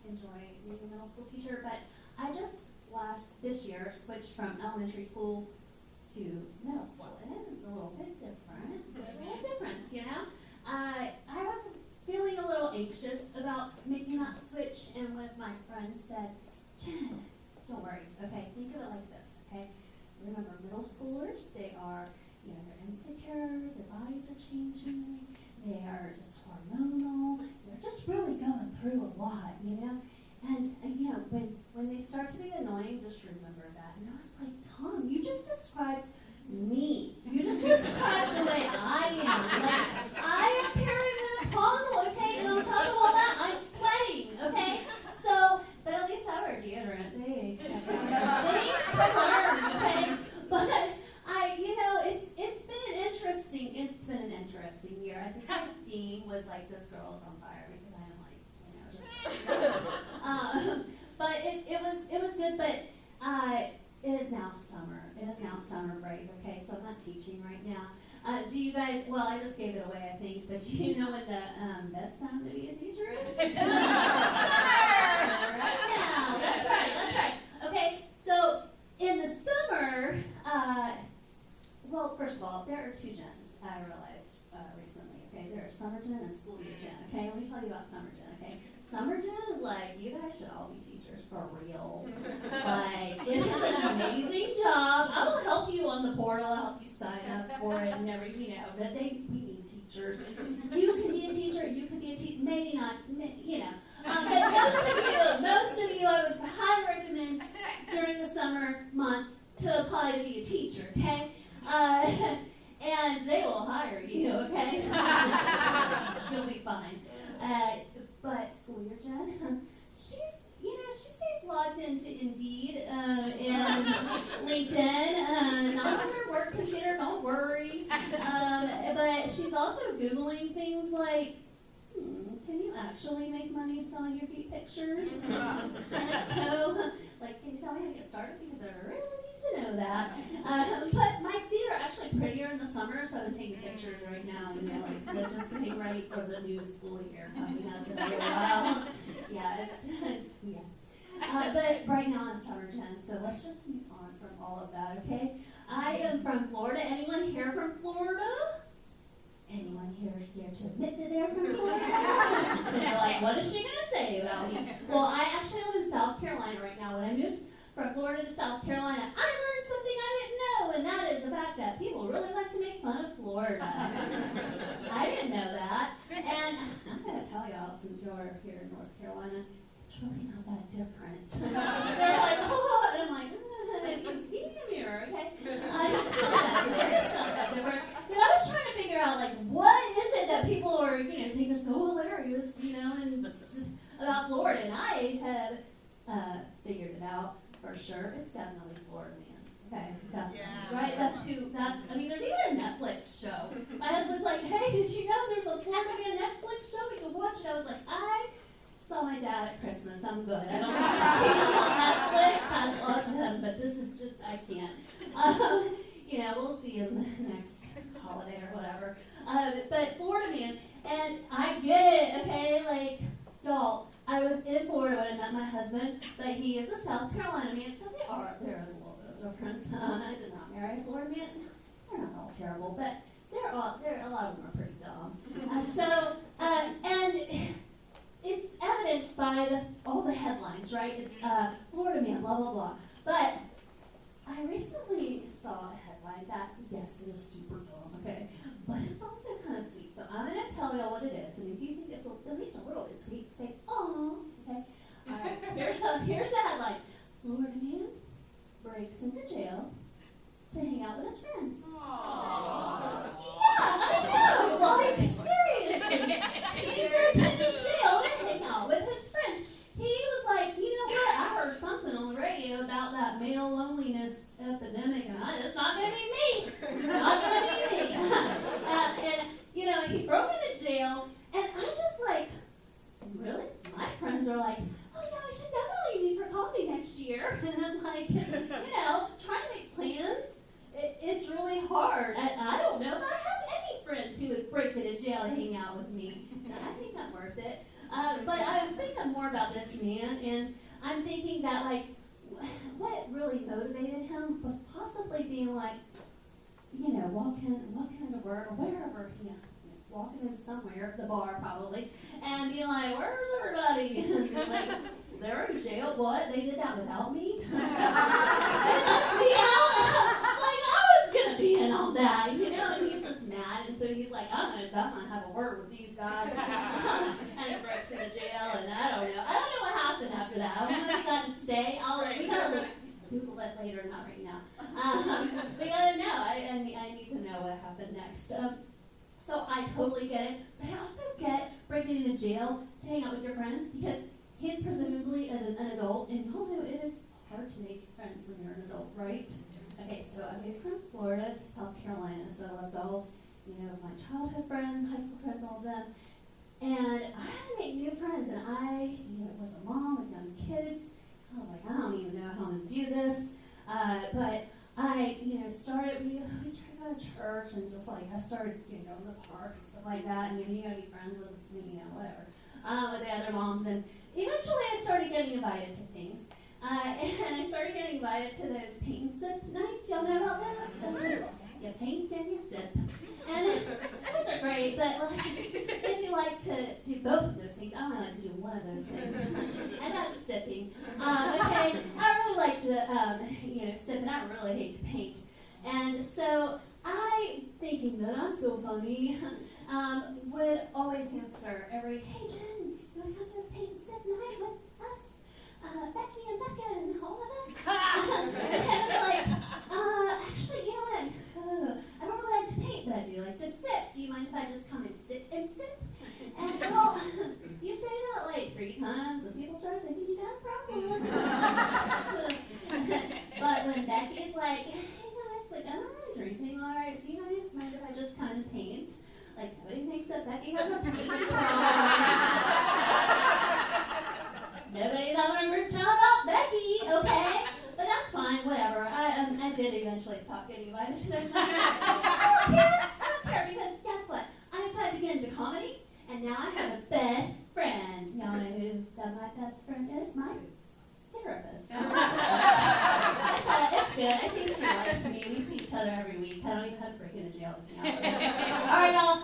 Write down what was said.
enjoy being a middle school teacher, but I just this year switched from elementary school to middle school, and it is a little bit different. There's a little difference, you know. I was feeling a little anxious about making that switch, and one of my friends said, "Jen, don't worry, okay? Think of it like this, okay? Remember, middle schoolers, they are, they're insecure, their bodies are changing, they are just hormonal, they're just really going through a lot, And when they start to be annoying, just remember that." And I was like, "Tom, you just described me. You just described the way I am. Like, I am perimenopausal, okay? And on top of all that, I'm sweating, okay? So, but at least I wear deodorant. They learn, okay? But it's been an interesting year. I think the theme was like, this girl is on fire, because I am like, but it was good, but it is now summer. It is now summer break, okay? So I'm not teaching right now. Do you guys, well, I just gave it away, I think, but do you know when the best time to be a teacher is? Right now. That's right. Okay, so in the summer, well, first of all, there are two gens, I realized recently, okay? There are summer gen and school year gen, okay? Let me tell you about summer gen, okay? Summer gen is like, you guys should all be teachers for real. Like, it is an amazing job. I will help you on the portal. I'll help you sign up for it and everything, but we need teachers. You can be a teacher, you can be a teacher, maybe not, but most of you, I would highly recommend during the summer months to apply to be a teacher, okay? And they will hire you, okay? You'll be fine. But school year Jen, she stays logged into Indeed and LinkedIn, not on her work computer, don't worry. But she's also Googling things like, can you actually make money selling your feet pictures? And so, can you tell me how to get started? Because I really need to know that. But my feet are actually prettier in the summer, so I'm taking pictures right now, just getting ready for the new school year coming up in a little while. Yeah, but right now I'm summer gen, so let's just move on from all of that, okay? I am from Florida. Anyone here from Florida? Anyone here is here to admit that they're from Florida? They're like, what is she going to say about me? Well, I actually live in South Carolina right now. When I moved from Florida to South Carolina, I learned something I didn't know, and that is the fact that people really like to make fun of Florida. I didn't know that. And I'm going to tell y'all, since you're here in North Carolina, it's really not that different. They're like, oh, and I'm like, you see in the mirror, okay? It's not that different. But I was trying to figure out, what is it that people are, think are so hilarious, and about Florida. And I have figured it out for sure. It's definitely Florida Man. Okay, definitely. Yeah. Right? There's even a Netflix show. My husband's like, hey, did you know there's a Florida Man Netflix show? We can watch it. I was like, I saw my dad at Christmas. I'm good. I don't have to see him on Netflix. I love him, but this is just, I can't. We'll see him next holiday or whatever. But Florida Man, and I get it, okay? Y'all, I was in Florida when I met my husband, but he is a South Carolina man, so there is a little bit of difference. I did not marry a Florida man. They're not all terrible, but a lot of them are pretty dumb. And it's evidenced by all the headlines, right? It's Florida Man, blah, blah, blah. But I recently saw a headline that, yes, it is super dumb, okay? But it's also kind of sweet. So I'm going to tell y'all what it is. And if you think it's at least a little bit sweet, say, "Aw," okay? All right, here's the headline. Florida Man breaks into jail to hang out with his friends. Aww. Yeah, I know. Seriously. He's been in jail to hang out with his friends. He was like, you know what? I heard something on the radio about that male loneliness epidemic, and it's not going to be me. It's not going to be me. And he broke into jail, and I'm just like, really? My friends are like, oh, we should definitely meet for coffee next year. And I'm like, trying to make plans, it's really hard. I don't know if I have any friends who would break into jail to hang out with me. I think I'm worth it. But I was thinking more about this man, and I'm thinking that, like, what really motivated him was possibly being like, walking into work or wherever, walking in somewhere, the bar probably, and being like, where's everybody? And be like, they're in jail. What? They did that without me? And left me out. Like, I was going to be in on that, and he's just mad, and so he's like, I'm gonna have a word with these guys. And he breaks into jail, and I don't know what happened after that. I don't know if he got to stay. We gotta look, Google that later, not right now. We gotta know. I need to know what happened next. So I totally get it, but I also get breaking into jail to hang out with your friends, because he's presumably an adult, and y'all know it is hard to make friends when you're an adult, right? Okay, so I moved from Florida to South Carolina, so I left all, my childhood friends, high school friends, all of them, and I had to make new friends, and I, was a mom with young kids. I was like, I don't even know how I'm going to do this, but I, started, we always tried to go to church, and just like, I started, going to the park and stuff like that, and you gotta be friends with, whatever, with the other moms, and eventually I started getting invited to things. And I started getting invited to those paint and sip nights. Y'all know about those? You paint and you sip. And those are great, but if you like to do both of those things, I only like to do one of those things. And that's sipping. Okay, I really like to, sip, and I really hate to paint. And so I, thinking that I'm so funny, would always answer hey Jen, you want to come to this paint and sip night with us? Becky and Becca and all of us. And I'd be like, actually, you know what? I don't really like to paint, but I do like to sip. Do you mind if I just come and sit and sip? And well, you say that like 3 times, and people start thinking you got a problem. But when Becky's like, hey guys, like, I'm not really drinking, all right? Do you mind if I just kind of paint? Like, nobody thinks that Becky has a paint problem. Nobody's having a group chat about Becky, okay? But that's fine, whatever. I did eventually stop getting invited to those. I don't care, because guess what? I decided to get into comedy, and now I have a best friend. Y'all know who my best friend is? My therapist. It's good. I think she likes me. We see each other every week. I don't even have to break into jail with me. All right, y'all.